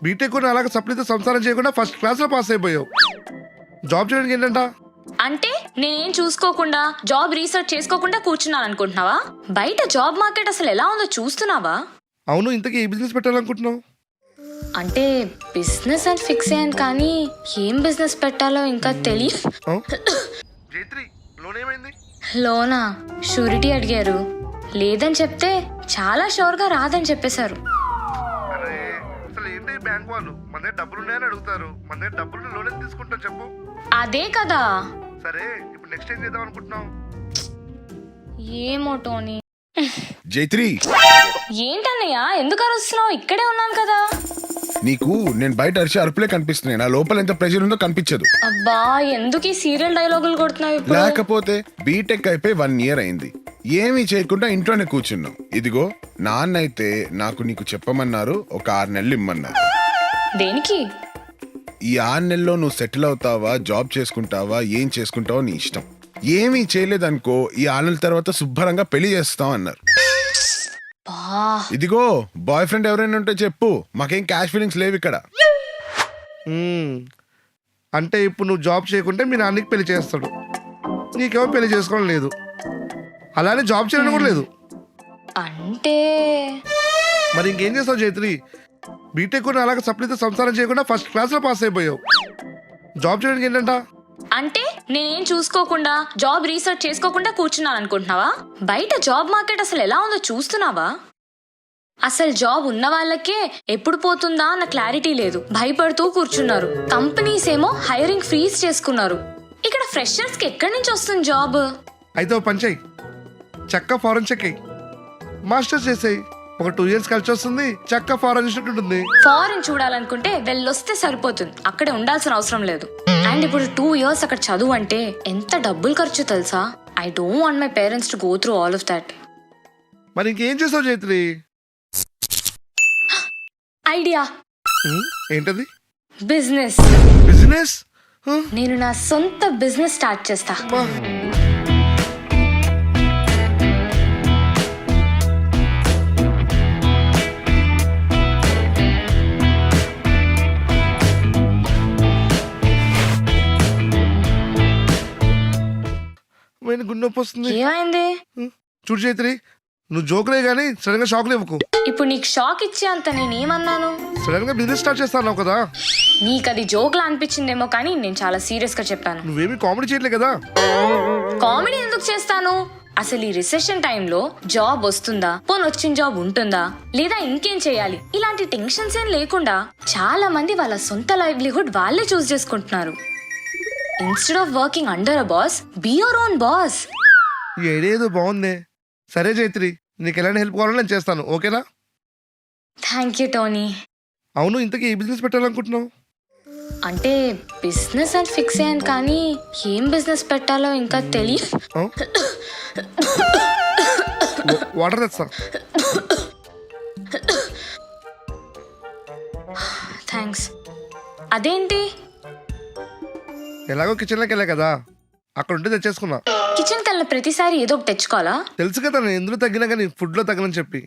BTech కూడా అలాగే సప్లీతో సంసారం చేయకుండా ఫస్ట్ క్లాస్లో పాస్ అయిపోయావు. జాబ్ చేయడానికి ఏంటంట? అంటే నేనేం చూసుకోకుండా జాబ్ రీసెర్చ్ చేసుకోకుండా కూర్చున్నాను అనుకుంటున్నావా? బయట జాబ్ మార్కెట్ అసలు ఎలా ఉందో చూస్తున్నావా? అవును, ఇంతకీ ఏ బిజినెస్ పెట్టాలనుకుంటున్నావు? అంటే బిజినెస్ అని ఫిక్స్ అయ్యాను, కానీ ఏం బిజినెస్ పెట్టాలో ఇంకా తెలియదు. లోనా షూరిటీ అడిగారు, లేదని చెప్తే చాలా షూర్గా రాదని చెప్పేశారు. బ్యాంక్ వాళ్ళు మన దగ్గర డబ్బులు ఉన్నాయని అడుగుతారు, మన దగ్గర డబ్బులు లోన్ తీసుకుంటాం చెప్పు. అదే కదా. సరే, ఇప్పుడు నెక్స్ట్ ఏం చేద్దాం అనుకుంటున్నావు? ఏమో టోనీ. జైత్రి, ఏంటన్నయ్య ఎందుకు అరుస్తున్నావు? ఇక్కడే ఉన్నాను కదా. నీకు నేను బయట అరిచి అరుపులే కనిపిస్తున్నాయి, నా లోపల ఎంత ప్రెషర్ ఉందో కనిపించదు. అబ్బా, ఎందుకు ఈ సీరియల్ డైలాగులు కొడుతున్నావు ఇప్పుడు? లేకపోతే బీటెక్ అయిపోయి 1 year అయింది, ఏమీ చేయకుండా ఇంట్లోనే కూర్చున్నావు. ఇదిగో నాన్న అయితే నాకు నీకు చెప్పమన్నారు, ఒక 6 నెలలు ఇమ్మన్నారు. దేనికి? ఈ 6 నెలల్లో నువ్వు సెటిల్ అవుతావా, జాబ్ చేసుకుంటావా, ఏం చేసుకుంటావో నీ ఇష్టం. ఏమీ చేయలేదనుకో, ఈ 6 నెలల తర్వాత శుభ్రంగా పెళ్లి చేస్తాం అన్నారు. ఇదిగో బాయ్ ఫ్రెండ్ ఎవరైనా ఉంటే చెప్పు, మాకేం క్యాష్ ఫీలింగ్స్ లేవు ఇక్కడ. అంటే ఇప్పుడు నువ్వు జాబ్ చేయకుంటే మీ నాన్నకి పెళ్లి చేస్తాడు, నీకేమో పెళ్లి చేసుకోవడం లేదు, అలానే జాబ్ చేయడం కూడా లేదు. అంటే మరి ఇంకేం చేస్తావు జైత్రి? బీటెక్ కూడా అలాగే సప్లీతో సంసారం చేయకుండా ఫస్ట్ క్లాస్లో పాస్ అయిపోయావు. జాబ్ చేయడానికి ఏంటంట? అంటే నేనేం చూసుకోకుండా జాబ్ రీసెర్చ్ చేసుకోకుండా కూర్చున్నాను అనుకుంటున్నావా? బయట జాబ్ మార్కెట్ అసలు ఎలా ఉందో చూస్తున్నావా? అసలు జాబ్ ఉన్న వాళ్ళకే ఎప్పుడు పోతుందా అన్న క్లారిటీ లేదు, భయపడుతూ కూర్చున్నారు. కంపెనీస్ ఏమో హైరింగ్ ఫ్రీజ్ చేసుకున్నారు. ఇక్కడ ఫ్రెషర్స్ కి ఎక్కడి నుంచి వస్తుంది జాబ్? అయితే ఓ పని చెయ్యి, చక్క ఫారెన్ చెక్ అయ్యి మాస్టర్స్ చేసేయి. ఒక 2 years కలిసి వస్తుంది, చక్క ఫారెన్ ఇన్స్టిట్యూట్ ఉంటుంది. ఫారెన్ చూడాలనుకుంటే వెళ్ళొస్తే సరిపోతుంది, అక్కడే ఉండాల్సిన అవసరం లేదు. అండ్ ఇప్పుడు 2 years అక్కడ చదువు అంటే ఎంత డబ్బులు ఖర్చు తెలుసా? I don't want my parents to go through all of that. మరి ఇంకేం చేస్తావు జైత్రి? ఐడియా. ఏంటది? బిజినెస్. బిజినెస్? నేను నా సొంత బిజినెస్ స్టార్ట్ చేస్తా. గుండె నొప్పి వస్తుంది. ఏమైంది? చూడు జైత్రి, నువ్వు జోకులే గానీ సడన్ గా షాక్లు ఇవ్వకు. ఇప్పుడు నీకు షాక్ ఇచ్చే అంత నేనేమన్నాను? సడన్ గా బిజినెస్ స్టార్ట్ చేస్తాను కదా. నీకు అది జోక్లా అనిపించిందేమో, కానీ నేను చాలా సీరియస్ గా చెప్పాను. నువ్వేమి కామెడీ చేయట్లే కదా. కామెడీ ఎందుకు చేస్తాను? అసలు ఈ రిసెషన్ టైంలో జాబ్ వస్తుందా, పోనీ వచ్చిన జాబ్ ఉంటుందా, లేదా ఇంకేం చేయాలి, ఇలాంటి టెన్షన్స్ ఏం లేకుండా చాలా మంది వాళ్ళ సొంత లైవ్లీహుడ్ వాళ్ళే చూస్ చేసుకుంటున్నారు. Instead of working under a boss, be your own boss. ఏదేదో బాగుంది. సరే జైత్రి, నీకు ఎలాంటి హెల్ప్ కావాలో నేను చేస్తాను, ఓకేనా? Thank you Tony. అవును, ఇంతకీ ఏ బిజినెస్ పెట్టాలనుకుంటున్నావు? అంటే బిజినెస్ అని ఫిక్స్ అయ్యాను, కానీ ఏం బిజినెస్ పెట్టాలో ఇంకా తెలియదు. వాటర్ తెస్తా. థ్యాంక్స్. అదేంటి? ఎలాగో కిచెన్లోకి వెళ్ళా కదా, అక్కడ ఉంటే తెచ్చేసుకున్నా. కిచెన్ కి వెళ్ళిన ప్రతిసారి ఏదో ఒకటి తెచ్చుకోవాలా? తెలుసు కదా నేను ఎందులో తగ్గినా కానీ ఫుడ్ లో తగ్గనని చెప్పి.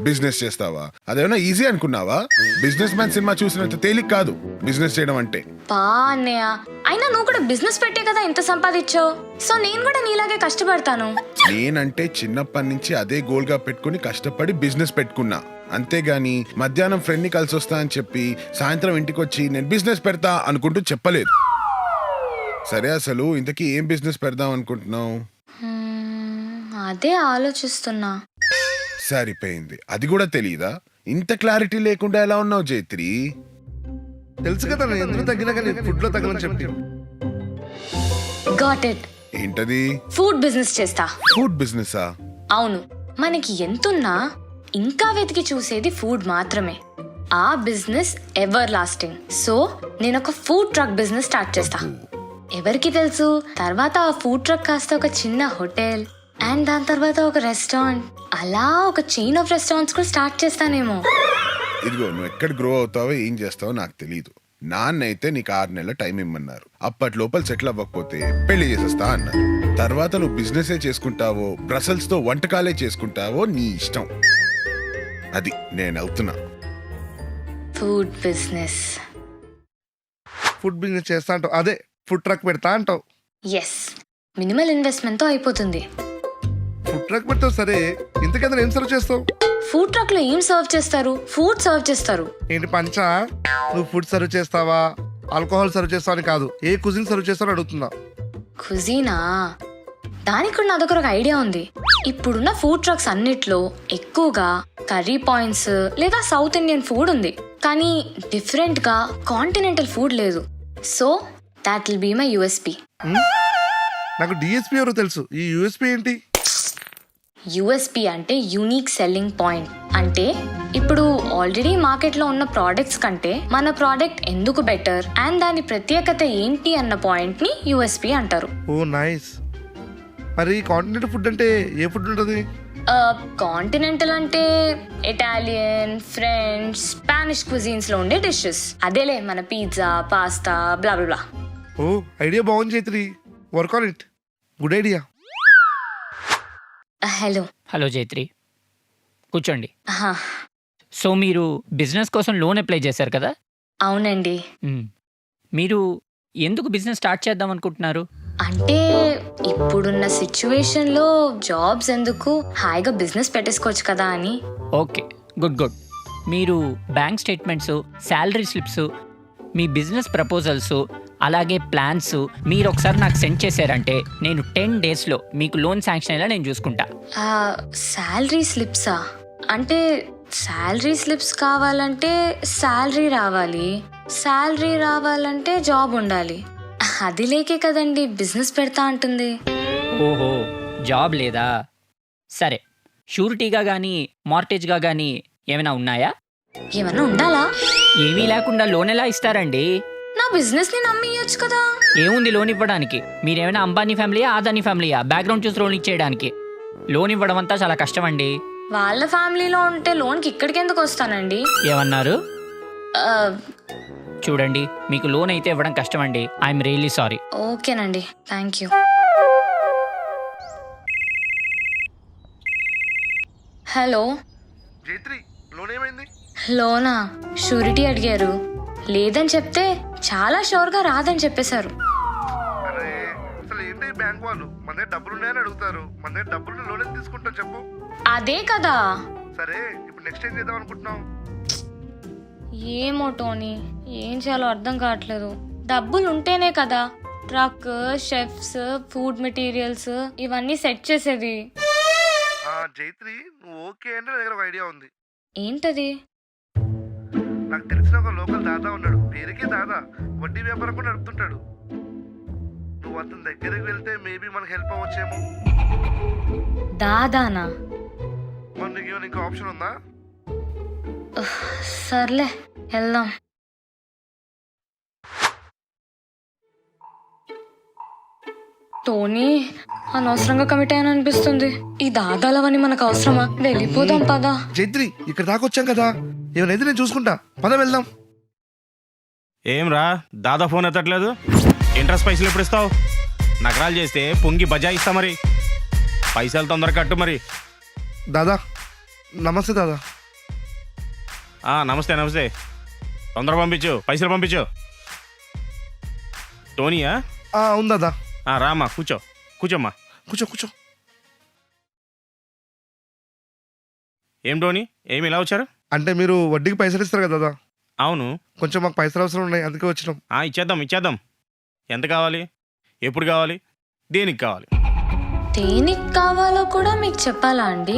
బిజినెస్ చేస్తావా? అదేమన్నా ఈజీ అనుకున్నావా? బిజినెస్ మ్యాన్ సినిమా చూసినంత తేలిక కాదు బిజినెస్ చేయడం అంటే. పా అన్నయ్య, అయినా నువ్వు కూడా బిజినెస్ పెట్టే కదా ఇంత సంపాదించావు, సో నేను కూడా నీలాగే కష్టపడతాను. నేనంటే చిన్నప్పటి నుంచి అదే గోల్ గా పెట్టుకుని కష్టపడి బిజినెస్ పెట్టుకున్నా, అంతేగాని మధ్యాహ్నం ఫ్రెండ్ ని కలిసి వస్తా అని చెప్పి సాయంత్రం ఇంటికి వచ్చి నేను బిజినెస్ పెడతా అనుకుంటూ చెప్పలేదు. సరే, అసలు ఇంతకీ ఏం బిజినెస్ పెడదాం అనుకుంటున్నావు? అదే ఆలోచిస్తున్నా. సరిపోయింది, అది కూడా తెలీదా? ఇంత క్లారిటీ లేకుండా ఎలా ఉన్నావు జైత్రి? తెలుసు కదా నేను ఎందులో తగ్గినా కానీ ఫుడ్ లో తగ్గనని చెప్పి. Got it. ఏంటది? ఫుడ్ బిజినెస్ చేస్తా. ఫుడ్ బిజినెసా? అవును, మనకి ఎంతున్నా ఇంకా వెతికి చూసేది ఫుడ్ మాత్రమే. ఆ బిజినెస్ ఎవర్ లాస్టింగ్. సో నేను ఒక ఫుడ్ ట్రక్ బిజినెస్ స్టార్ట్ చేస్తా. ఎవరికి తెలుసు, తర్వాత ఆ ఫుడ్ ట్రక్ కాస్త ఒక చిన్న హోటల్, అండ్ దాని తర్వాత ఒక రెస్టారెంట్, అలా ఒక చైన్ ఆఫ్ రెస్టారెంట్స్ కూడా స్టార్ట్ చేస్తానేమో. ఇదిగో, నువ్వు ఎక్కడ గ్రో అవుతావో ఏం చేస్తావో నాకు తెలీదు. నాన్న అయితే నీకు 6 నెలల టైం ఇమ్మన్నారు. అప్పటి లోపల సెటిల్ అవ్వకపోతే పెళ్లి చేసేస్తా అన్నారు. తర్వాత నువ్వు బిజినెసే చేసుకుంటావో బ్రసెల్స్ తో వంటకాలే చేసుకుంటావో నీ ఇష్టం. అది నేను అవుతున్నా. Food business. ఫుడ్ బిజినెస్ చేస్తా అంటావు, అదే ఫుడ్ ట్రక్ పెడతా అంటావు. ఎస్, మినిమల్ ఇన్వెస్ట్మెంట్తో అయిపోతుంది. ఫుడ్ ట్రక్ పెడతావు సరే, ఇంతకన్నా ఏం సర్వ్ చేస్తావు? ఫుడ్ ట్రక్ లో ఏం సర్వ్ చేస్తారు? ఫుడ్ సర్వ్ చేస్తారు. ఏంటి పంచా, నువ్వు ఫుడ్ సర్వ్ చేస్తావా ఆల్కహాల్ సర్వ్ చేస్తావా అని కాదు, ఏ కుజిన్ సర్వ్ చేస్తావో అడుగుతున్నా. కుజీనా? దానికి కూడా నా దగ్గర ఒక ఐడియా ఉంది. ఇప్పుడున్న ఫుడ్ ట్రక్స్ అన్నిట్లో ఎక్కువగా కర్రీ పాయింట్స్ లేదా సౌత్ ఇండియన్ ఫుడ్ ఉంది, కానీ డిఫరెంట్ గా కాంటినెంటల్ ఫుడ్ లేదు. So that will be my USP. నాకు డిఎస్పీ ఎవరో తెలుసు, ఈ యూఎస్పీ ఏంటి? యూఎస్పీ అంటే యూనిక్ సెల్లింగ్ పాయింట్. అంటే ఇప్పుడు ఆల్రెడీ మార్కెట్లో ఉన్న ప్రోడక్ట్స్ కంటే మన ప్రోడక్ట్ ఎందుకు బెటర్ అండ్ దాని ప్రత్యేకత ఏంటి అన్న పాయింట్ ని యూఎస్పీ అంటారు. Oh nice. మరి కాంటినెంటల్ ఫుడ్ అంటే ఏ ఫుడ్ ఉంటుంది? కాంటినెంటల్ అంటే ఇటాలియన్, ఫ్రెంచ్, స్పానిష్ క్విజీన్స్ లో ఉండే డిషెస్. అదేలే మన pizza, pasta, blah blah blah. Oh idea బాగుంది Chaitri, work on it. Good idea. Hello. Hello Jaitri, కూర్చోండి. సో మీరు బిజినెస్ కోసం లోన్ అప్లై చేశారు కదా? అవునండి. మీరు ఎందుకు బిజినెస్ స్టార్ట్ చేద్దాం అనుకుంటున్నారు? అంటే ఇప్పుడున్న సిచ్యువేషన్ లో జాబ్స్ ఎందుకు, హాయిగా బిజినెస్ పెట్టేసుకోవచ్చు కదా అని. Okay, good good. మీరు బ్యాంక్ స్టేట్మెంట్స్, శాలరీ స్లిప్స్, మీ బిజినెస్ ప్రపోజల్స్, అలాగే ప్లాన్స్ మీరు ఒకసారి నాకు సెండ్ చేశారంటే నేను 10 daysలో మీకు లోన్ శాంక్షన్ అయ్యేలా నేను చూసుకుంటా. శాలరీ స్లిప్సా? అంటే శాలరీ స్లిప్స్ కావాలంటే శాలరీ రావాలి, శాలరీ రావాలంటే జాబ్ ఉండాలి. అది లేకే కదండి బిజినెస్ పెడతా అంటుంది. ఓహో, జాబ్ లేదా? సరే, షూరిటీగా కానీ మార్టేజ్గా కానీ ఏమైనా ఉన్నాయా? ఏమన్నా ఉండాలా? ఏమీ లేకుండా లోన్ ఎలా ఇస్తారండి? నా బిజినెస్ ని నమ్మియొచ్చు కదా. ఏముంది లోన్ ఇవ్వడానికి? మీరేమైనా అంబానీ ఫ్యామిలీయా, ఆదానీ ఫ్యామిలీయా బ్యాక్గ్రౌండ్ చూసి లోన్ ఇచ్చేయడానికి? లోన్ ఇవ్వడం అంతా చాలా కష్టం అండి. వాళ్ళ ఫ్యామిలీలో ఉంటే లోన్కి ఇక్కడికి ఎందుకు వస్తానండి? ఏమన్నారు? ఆ, చూడండి, మీకు లోన్ అయితే ఇవ్వడం కష్టం అండి. I'm really sorry. ఓకేనండి, థ్యాంక్ యూ. హలో. జైత్రి, లోన్ ఏమైంది? లోనా? షూరిటీ అడిగారు, లేదని చెప్తే చాలా షూర్గా రాదని చెప్పేశారు. అరే అసలు ఏంటి బ్యాంక్ వాళ్ళు మన దగ్గర డబ్బులు ఉన్నాయని అడుగుతారు, మన దగ్గర డబ్బులు లోన్ ఎంత తీసుకుంటాం చెప్పు? అదే కదా. సరే ఇప్పుడు నెక్స్ట్ ఏం చేద్దాం అనుకుంటున్నాం? ఏమో టోనీ, ఏం చేయాలో అర్థం కావట్లేదు. డబ్బులు ఉంటేనే కదా ట్రక్, షెఫ్స్, ఫుడ్ మెటీరియల్స్ ఇవన్నీ సెట్ చేసేది. జైత్రి నువ్వు ఓకే అంటే నా దగ్గర ఒక ఐడియా ఉంది. ఏంటది? నాకు తెలిసిన ఒక లోకల్ దాదా ఉన్నాడు, పేరుకే దాదా, వడ్డీ వ్యాపారం కూడా నడుపుతుంటాడు. నువ్వు అతని దగ్గరికి వెళ్తే మేబీ మనకు హెల్ప్ అవ్వచ్చేమో. దాదానా? మరి నీకు ఏమైనా ఇంకా ఆప్షన్ ఉందా? సర్లే వెళ్దాం. టోనీ అనవసరంగా కమిట్ అయ్యాను అనిపిస్తుంది. ఈ దాదాలవని మనకు అవసరమా? వెళ్ళిపోదాం పదా. జైత్రి ఇక్కడ దాకా వచ్చాం కదా, ఏమైనా నేను చూసుకుంటా, పద వెళ్దాం. ఏం రా, దాదా ఫోన్ ఎత్తట్లేదు? ఇంట్రెస్ట్ పైసలు ఎప్పుడు ఇస్తావు? నగరాలు చేస్తే పొంగి బజాయిస్తా మరి. పైసలు తొందరగా కట్టు మరి. దాదా నమస్తే. దాదా నమస్తే నమస్తే. తొందరగా పంపించు, పైసలు పంపించు. టోనీయా? అవును దాదా. రామ్మా, కూర్చోమ్మా. కూర్చో. ఏం టోనీ, ఏమి ఇలా వచ్చారు? అంటే మీరు వడ్డీకి పైసలు ఇస్తారు కదా దాదా? అవును. కొంచెం మాకు పైసలు అవసరం ఉన్నాయి, అందుకే వచ్చినాం. ఇచ్చేద్దాం. ఎంత కావాలి, ఎప్పుడు కావాలి, దేనికి కావాలి? దేనికి కావాలో కూడా మీకు చెప్పాలా అండి?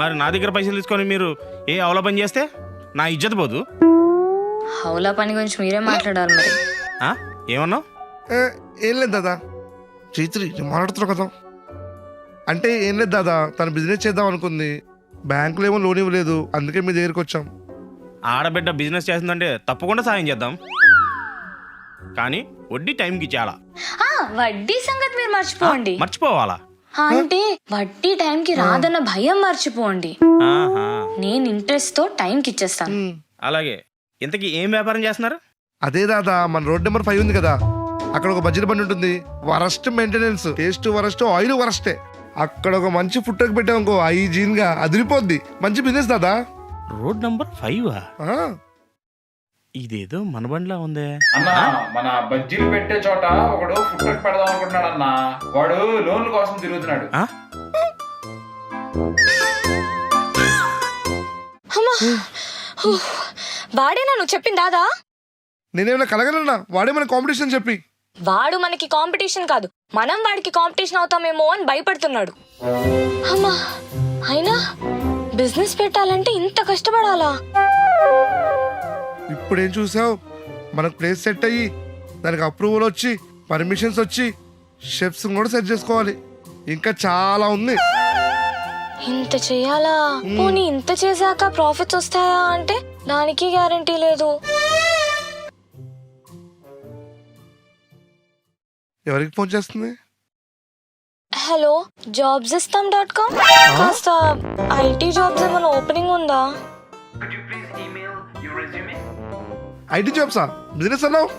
మరి నా దగ్గర పైసలు తీసుకొని మీరు ఏ అవల పని చేస్తే నా ఇజ్జత్ పోదు. హౌలా పని గురించి మీరే మాట్లాడాలి మరి. ఏమన్నావు? ఏం లేదు దాదా. చైత్రి మాట్లాడుతున్నావు కదా. అంటే ఏం లేదు దాదా, తను బిజినెస్ చేద్దాం అనుకుంది, బ్యాంకులో ఏమో లోన్ ఇవ్వలేదు, అందుకే మీ దగ్గరికి వచ్చాం. ఆడబిడ్డ బిజినెస్ చేస్తుందంటే తప్పకుండా సాయం చేద్దాం, కానీ వడ్డీ టైంకి చాలా. వడ్డీ సంగతి మీరు మర్చిపోండి. మర్చిపోవాలా? అంటే వడ్డీ టైంకి రాదన్న భయం మర్చిపోండి. నేను ఇంట్రెస్ట్ తో టైంకి ఇచ్చేస్తాను. అలాగే. ఇంతకీ ఏం వ్యాపారం చేస్తున్నారు? అదే దాదా, మన రోడ్ నెంబర్ 5 ఉంది కదా, అక్కడ ఒక బడ్జెట్ బండి ఉంటుంది. Worst maintenance, taste worst, oil వరస్టే. అక్కడ ఒక మంచి ఫుడ్ ట్రక్ పెట్టామనుకో, హైజీన్ గా అదిరిపోద్ది. మంచి బిజినెస్ దాదా. Road number 5? ఇదేదో మన బండిలా ఉందే. అన్న మన బజ్జీలు పెట్టే చోట ఒకడు ఫుడ్ ట్రక్ పెడదాం అనుకుంటున్నాడు అన్న. వాడు లోన్ల కోసం తిరుగుతున్నాడు. ఆ? వాడేనా నువ్వు చెప్పింది దాదా? నేనేమైనా కలగలన్నా? వాడే మన కాంపిటీషన్ చెప్పి. వాడు మనకి కాంపిటీషన్ కాదు, మనం వాడికి కాంపిటీషన్ అవుతామేమో అని భయపడుతున్నాడు. అమ్మా, అయినా బిజినెస్ పెట్టాలంటే ఇంత కష్టపడాలా? ఇప్పుడేం చూసావు, మనకు ప్లేస్ సెట్ అయ్యి దానికి అప్రూవల్ వచ్చి పర్మిషన్స్ వచ్చి షెఫ్స్ కూడా సెట్ చేసుకోవాలి. ఇంకా చాలా ఉంది. ఇంత చెయ్యాలా? పోనీ ఇంత చేశాక ప్రాఫిట్స్ వస్తాయా అంటే దానికి గ్యారంటీ లేదు. ఎవరికి ఫోన్ చేస్తుంది? Hello, jobsistam.com. కాస్త ఐటీ జాబ్స్ ఏమైనా ఓపెనింగ్ ఉందా? ఐటీ జాబ్సా? బిజినెస్ అన్నావు?